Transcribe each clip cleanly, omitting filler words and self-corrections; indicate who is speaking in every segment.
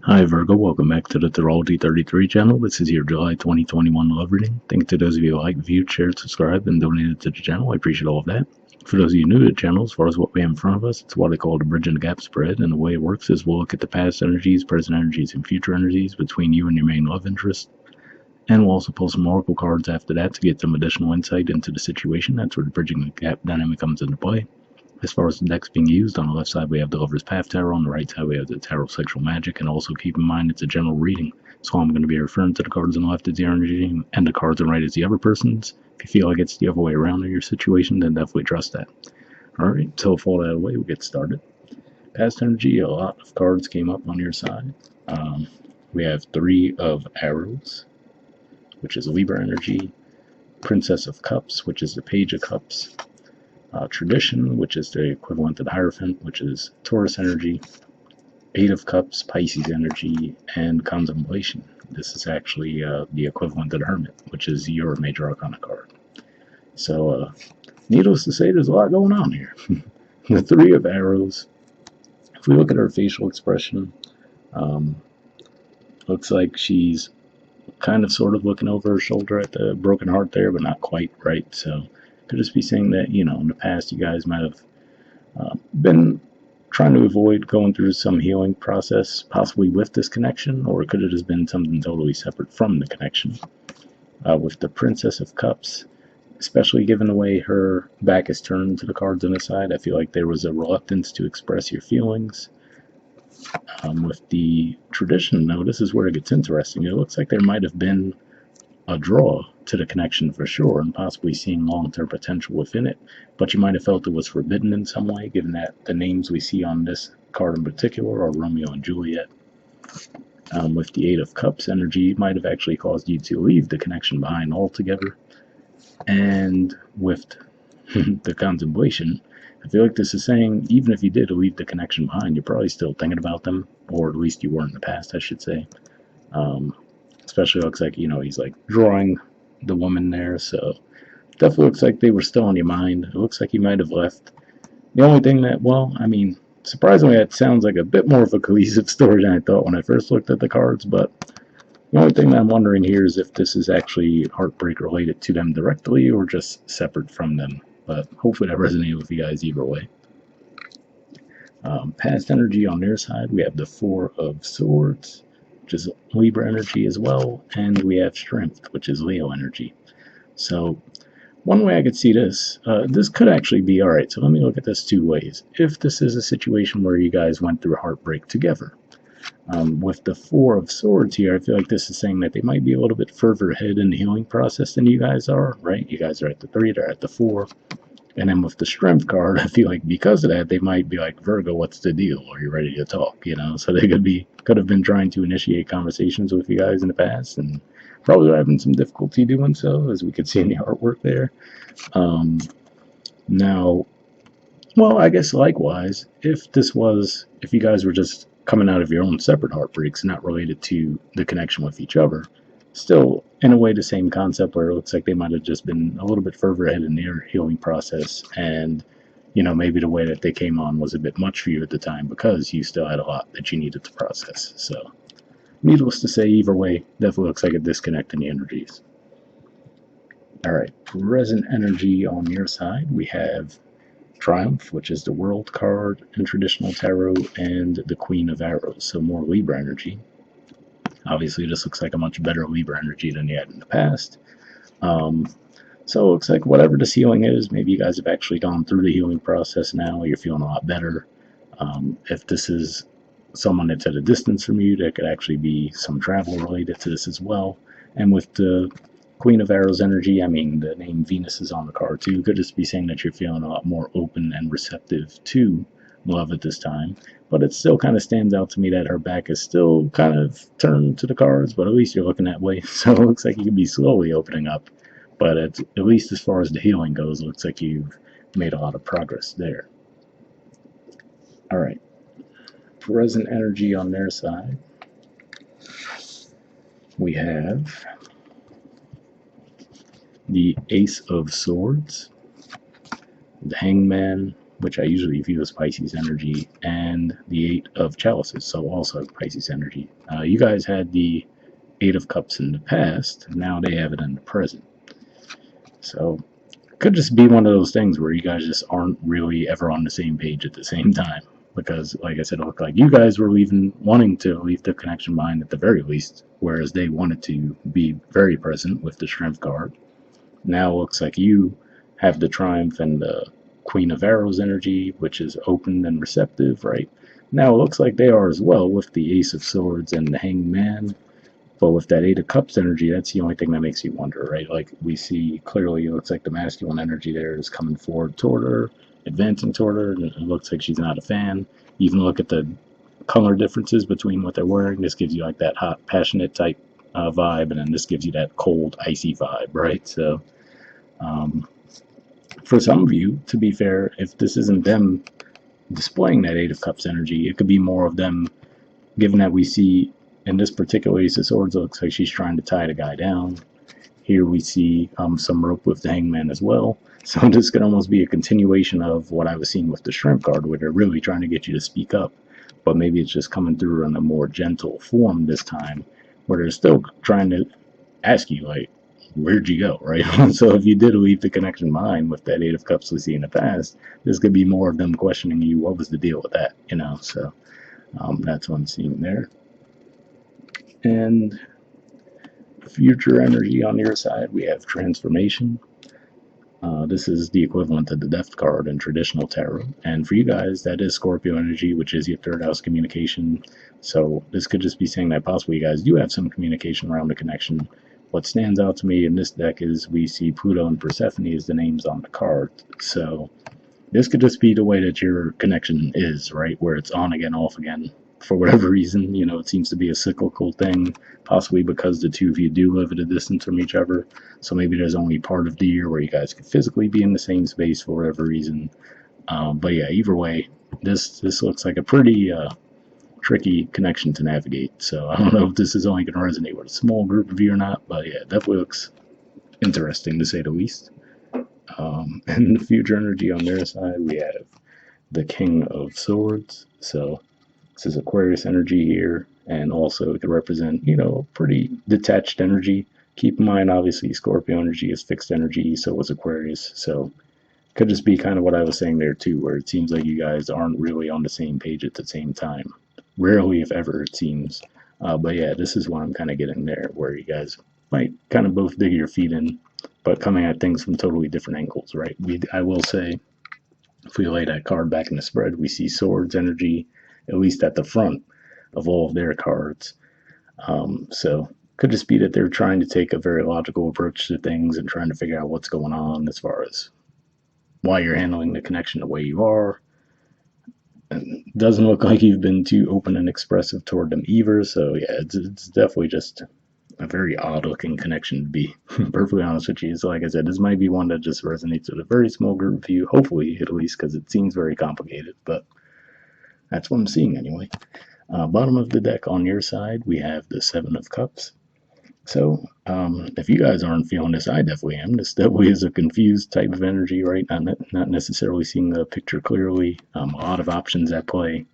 Speaker 1: Hi Virgo, welcome back to the Astrology 33 channel. This is your July 2021 love reading. Thank you to those of you who like, viewed, shared, subscribed, and donated to the channel. I appreciate all of that. For those of you new to the channel, as far as what we have in front of us, it's what I call the bridge and the gap spread. And the way it works is we'll look at the past energies, present energies, and future energies between you and your main love interest. And we'll also pull some oracle cards after that to get some additional insight into the situation. That's where the bridging the gap dynamic comes into play. As far as the decks being used, on the left side we have the Lover's Path Tarot, on the right side we have the Tarot of Sexual Magic, and also keep in mind it's a general reading, so I'm going to be referring to the cards on the left as the energy and the cards on the right as the other person's. If you feel like it's the other way around in your situation, then definitely trust that. Alright, so with all that out of the way, we'll get started. Past energy, a lot of cards came up on your side. We have Three of Arrows, which is Libra energy, Princess of Cups, which is the Page of Cups, Tradition, which is the equivalent to the Hierophant, which is Taurus energy, Eight of Cups, Pisces energy, and Contemplation. This is actually the equivalent to the Hermit, which is your major arcana card. So, needless to say, there's a lot going on here. The Three of Arrows, if we look at her facial expression, looks like she's kind of sort of looking over her shoulder at the broken heart there, but not quite, right? So could just be saying that, in the past you guys might have been trying to avoid going through some healing process, possibly with this connection, or it could have just been something totally separate from the connection. With the Princess of Cups, especially given the way her back is turned to the cards on the side, I feel like there was a reluctance to express your feelings. With the Tradition, though, this is where it gets interesting. It looks like there might have been a draw to the connection for sure, and possibly seeing long-term potential within it, but you might have felt it was forbidden in some way, given that the names we see on this card in particular are Romeo and Juliet. With the Eight of Cups energy, it might have actually caused you to leave the connection behind altogether. And with the Contemplation, I feel like this is saying, even if you did leave the connection behind, you're probably still thinking about them, or at least you were in the past, I should say. Especially looks like, he's like drawing the woman there, so definitely looks like they were still on your mind. It looks like you might have left. The only thing that, surprisingly, that sounds like a bit more of a cohesive story than I thought when I first looked at the cards, but the only thing that I'm wondering here is if this is actually heartbreak related to them directly or just separate from them, but hopefully that resonated with you guys either way. Past energy on their side, we have the Four of Swords, which is Libra energy as well, and we have Strength, which is Leo energy. So one way I could see this, this could actually be, alright, so let me look at this two ways. If this is a situation where you guys went through heartbreak together, with the Four of Swords here, I feel like this is saying that they might be a little bit further ahead in the healing process than you guys are, right? You guys are at the 3, they're at the 4. And then with the Strength card, I feel like because of that, they might be like, Virgo, what's the deal? Are you ready to talk? So they could have been trying to initiate conversations with you guys in the past, and probably having some difficulty doing so, as we could see in the artwork there. Now, well, I guess likewise, if you guys were just coming out of your own separate heartbreaks, not related to the connection with each other, still, in a way, the same concept where it looks like they might have just been a little bit further ahead in their healing process, and maybe the way that they came on was a bit much for you at the time because you still had a lot that you needed to process. So, needless to say, either way, definitely looks like a disconnect in the energies. Alright, present energy on your side, we have Triumph, which is the World card in traditional tarot, and the Queen of Arrows, so more Libra energy. Obviously, this looks like a much better Libra energy than you had in the past. So it looks like whatever this healing is, maybe you guys have actually gone through the healing process now, you're feeling a lot better. If this is someone that's at a distance from you, there could actually be some travel related to this as well. And with the Queen of Arrows energy, the name Venus is on the card too, could just be saying that you're feeling a lot more open and receptive to love at this time. But it still kind of stands out to me that her back is still kind of turned to the cards, but at least you're looking that way. So it looks like you could be slowly opening up. But at least as far as the healing goes, it looks like you've made a lot of progress there. Alright. Present energy on their side. We have the Ace of Swords, the Hangman, which I usually view as Pisces energy, and the Eight of Chalices, so also Pisces energy. You guys had the Eight of Cups in the past, now they have it in the present. So it could just be one of those things where you guys just aren't really ever on the same page at the same time. Because, like I said, it looked like you guys were wanting to leave the connection behind at the very least, whereas they wanted to be very present with the Strength card. Now it looks like you have the Triumph and the Queen of Arrows energy, which is open and receptive, right? Now it looks like they are as well with the Ace of Swords and the Hanged Man. But with that Eight of Cups energy, that's the only thing that makes you wonder, right? Like, we see clearly, it looks like the masculine energy there is coming forward toward her, advancing toward her, and it looks like she's not a fan. Even look at the color differences between what they're wearing. This gives you like that hot, passionate type vibe, and then this gives you that cold, icy vibe, right? So, for some of you, to be fair, if this isn't them displaying that Eight of Cups energy, it could be more of them, given that we see in this particular Ace of Swords, it looks like she's trying to tie the guy down. Here we see some rope with the Hangman as well. So this could almost be a continuation of what I was seeing with the Shrimp card, where they're really trying to get you to speak up. But maybe it's just coming through in a more gentle form this time, where they're still trying to ask you, like, where'd you go, right? So if you did leave the connection behind with that Eight of Cups we see in the past, this could be more of them questioning you, what was the deal with that, you know? So that's what I'm seeing there. And future energy on your side, we have transformation. This is the equivalent to the Death card in traditional tarot. And for you guys, that is Scorpio energy, which is your third house communication. So this could just be saying that possibly you guys do have some communication around the connection. What stands out to me in this deck is we see Pluto and Persephone as the names on the card. So this could just be the way that your connection is, right? Where it's on again, off again. For whatever reason, you know, it seems to be a cyclical thing, possibly because the two of you do live at a distance from each other. So maybe there's only part of the year where you guys could physically be in the same space for whatever reason. But yeah, either way, this looks like a pretty tricky connection to navigate. So I don't know if this is only going to resonate with a small group of you or not, but yeah, it definitely looks interesting to say the least. And the future energy on their side, we have the King of Swords. So this is Aquarius energy here, and also it could represent, you know, pretty detached energy. Keep in mind, obviously, Scorpio energy is fixed energy, so is Aquarius. So could just be kind of what I was saying there too, where it seems like you guys aren't really on the same page at the same time. Rarely, if ever, it seems. But yeah, this is what I'm kind of getting there, where you guys might kind of both dig your feet in, but coming at things from totally different angles, right? I will say, if we lay that card back in the spread, we see Swords energy, at least at the front of all of their cards. So could just be that they're trying to take a very logical approach to things and trying to figure out what's going on as far as why you're handling the connection the way you are. And it doesn't look like you've been too open and expressive toward them either. So yeah, it's definitely just a very odd looking connection to be perfectly honest with you. So like I said, this might be one that just resonates with a very small group of you, hopefully at least, because it seems very complicated, but that's what I'm seeing anyway. Bottom of the deck on your side, we have the Seven of Cups. So if you guys aren't feeling this, I definitely am. This definitely is a confused type of energy, right? Not necessarily seeing the picture clearly. A lot of options at play.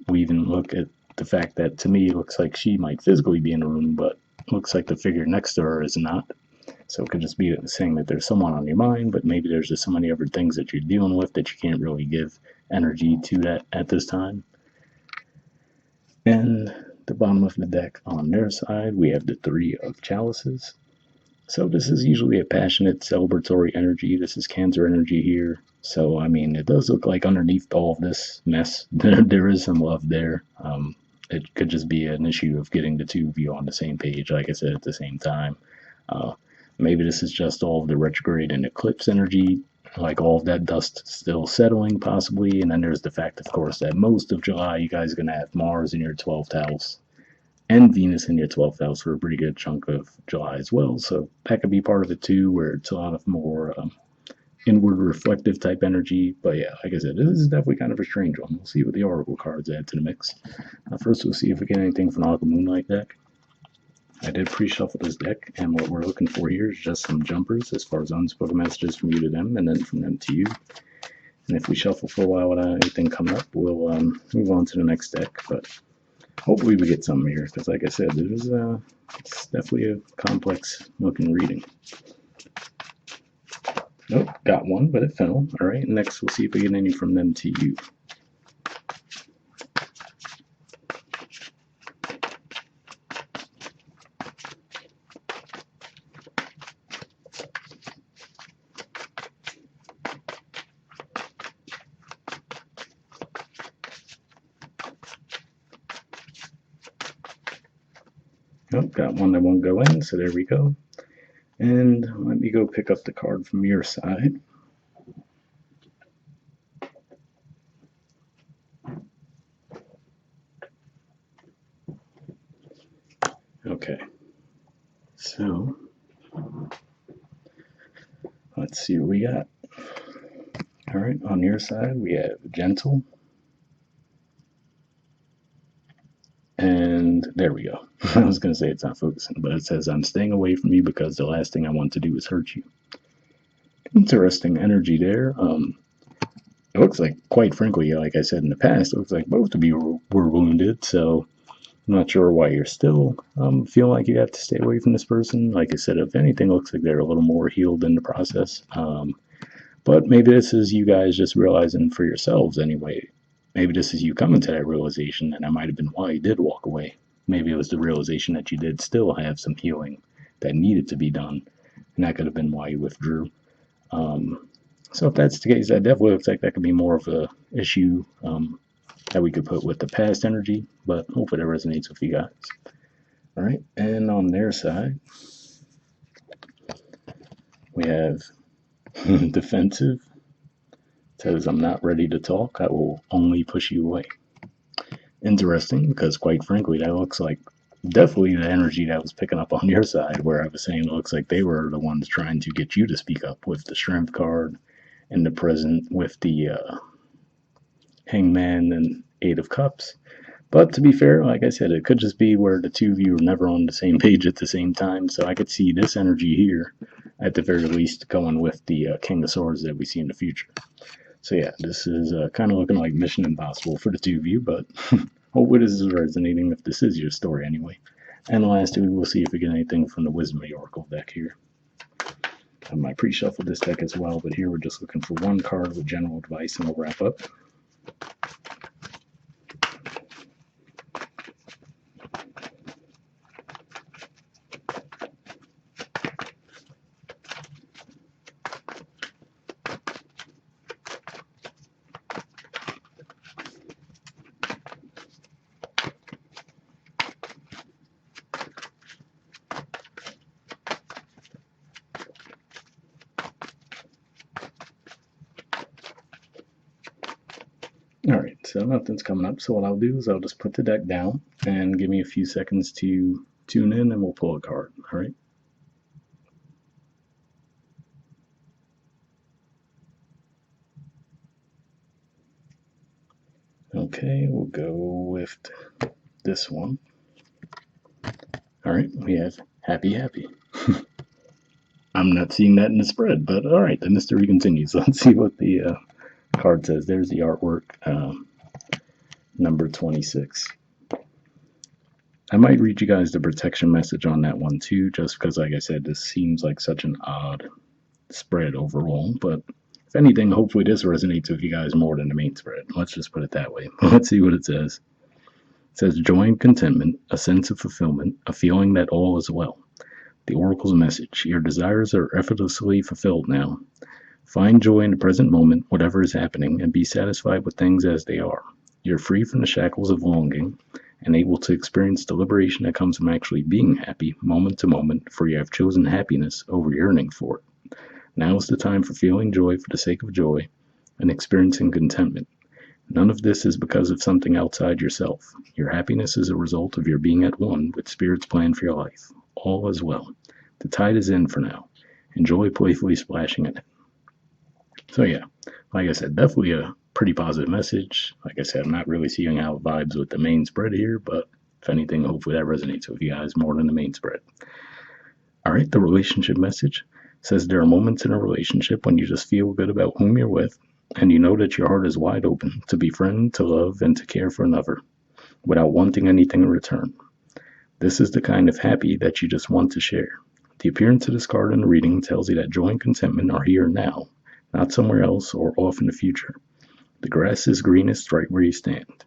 Speaker 1: We even look at the fact that, to me, it looks like she might physically be in the room, but looks like the figure next to her is not. So it could just be saying that there's someone on your mind, but maybe there's just so many other things that you're dealing with that you can't really give energy to that at this time. And the bottom of the deck on their side, we have the Three of Chalices. So this is usually a passionate, celebratory energy. This is Cancer energy here. So, I mean, it does look like underneath all of this mess, there is some love there. It could just be an issue of getting the two of you on the same page, like I said, at the same time. Maybe this is just all of the retrograde and eclipse energy, like all of that dust still settling, possibly. And then there's the fact, of course, that most of July, you guys are going to have Mars in your 12th house and Venus in your 12th house for a pretty good chunk of July as well. So that could be part of it too, where it's a lot of more inward reflective type energy. But yeah, like I said, this is definitely kind of a strange one. We'll see what the Oracle cards add to the mix. First, we'll see if we get anything from the Aqua Moonlight deck. I did pre-shuffle this deck, and what we're looking for here is just some jumpers as far as unspoken messages from you to them, and then from them to you. And if we shuffle for a while without anything coming up, we'll move on to the next deck. But hopefully we get something here, because like I said, it's definitely a complex looking reading. Nope, got one, but it fell. All right, next we'll see if we get any from them to you. Nope, got one that won't go in, so there we go. And let me go pick up the card from your side. Okay, so let's see what we got. All right, on your side, we have gentle. And there we go. I was going to say it's not focusing, but it says, I'm staying away from you because the last thing I want to do is hurt you. Interesting energy there. It looks like, quite frankly, like I said in the past, it looks like both of you were wounded, so I'm not sure why you're still feeling like you have to stay away from this person. Like I said, if anything, it looks like they're a little more healed in the process. But maybe this is you guys just realizing for yourselves anyway. Maybe this is you coming to that realization, and that might have been why you did walk away. Maybe it was the realization that you did still have some healing that needed to be done, and that could have been why you withdrew. So if that's the case, that definitely looks like that could be more of a issue that we could put with the past energy, but hopefully that resonates with you guys. All right, and on their side, we have defensive. Says, I'm not ready to talk. I will only push you away. Interesting, because quite frankly, that looks like definitely the energy that was picking up on your side, where I was saying it looks like they were the ones trying to get you to speak up with the strength card and the present with the hangman and 8 of Cups. But to be fair, like I said, it could just be where the two of you are never on the same page at the same time. So I could see this energy here, at the very least, going with the King of Swords that we see in the future. So yeah, this is kind of looking like Mission Impossible for the two of you, but hopefully this is resonating if this is your story anyway. And lastly, we'll see if we get anything from the Wisdom of the Oracle deck here. I might pre-shuffle this deck as well, but here we're just looking for one card with general advice and we'll wrap up. Alright, so nothing's coming up, so what I'll do is I'll just put the deck down and give me a few seconds to tune in and we'll pull a card, alright? Okay, we'll go with this one. Alright, we have Happy Happy. I'm not seeing that in the spread, but alright, the mystery continues. Let's see what the card says. There's the artwork, number 26. I might read you guys the protection message on that one too, just because, like I said, this seems like such an odd spread overall. But if anything, hopefully this resonates with you guys more than the main spread. Let's just put it that way. Let's see what it says. It says, joy and contentment, a sense of fulfillment, a feeling that all is well. The Oracle's message, your desires are effortlessly fulfilled now. Find joy in the present moment, whatever is happening, and be satisfied with things as they are. You're free from the shackles of longing and able to experience the liberation that comes from actually being happy moment to moment, for you have chosen happiness over yearning for it. Now is the time for feeling joy for the sake of joy and experiencing contentment. None of this is because of something outside yourself. Your happiness is a result of your being at one with Spirit's plan for your life. All is well. The tide is in for now. Enjoy playfully splashing in it. So yeah, like I said, definitely a pretty positive message. Like I said, I'm not really seeing how it vibes with the main spread here, but if anything, hopefully that resonates with you guys more than the main spread. All right, the relationship message says there are moments in a relationship when you just feel good about whom you're with, And you know that your heart is wide open to befriend, to love, and to care for another without wanting anything in return. This is the kind of happy that you just want to share. The appearance of this card in the reading tells you that joy and contentment are here now, not somewhere else or off in the future. The grass is greenest right where you stand.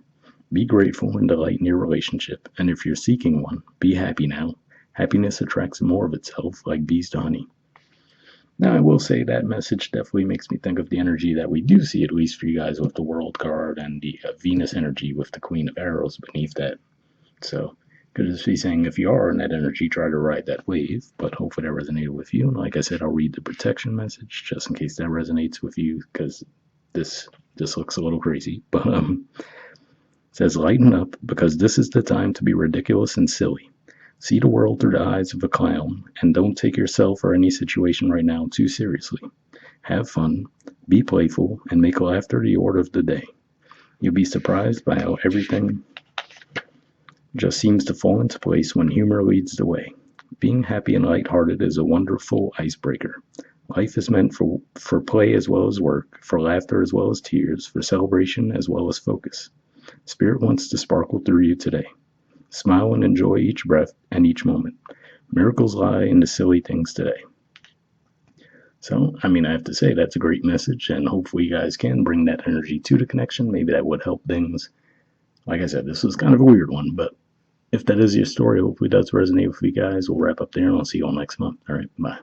Speaker 1: Be grateful and delight in your relationship, and if you're seeking one, be happy now. Happiness attracts more of itself, like bees to honey. Now, I will say that message definitely makes me think of the energy that we do see, at least for you guys, with the World card and the Venus energy with the Queen of Arrows beneath that. So, could just be saying if you are in that energy, try to ride that wave, but hopefully that resonated with you. And like I said, I'll read the protection message just in case that resonates with you, because this looks a little crazy. But it says, lighten up, because this is the time to be ridiculous and silly. See the world through the eyes of a clown, and don't take yourself or any situation right now too seriously. Have fun, be playful, and make laughter the order of the day. You'll be surprised by how everything just seems to fall into place when humor leads the way. Being happy and lighthearted is a wonderful icebreaker. Life is meant for play as well as work, for laughter as well as tears, for celebration as well as focus. Spirit wants to sparkle through you today. Smile and enjoy each breath and each moment. Miracles lie in the silly things today. So, I mean, I have to say that's a great message, and hopefully you guys can bring that energy to the connection. Maybe that would help things. Like I said, this was kind of a weird one, but if that is your story, hopefully it does resonate with you guys. We'll wrap up there, and I'll see you all next month. All right, bye.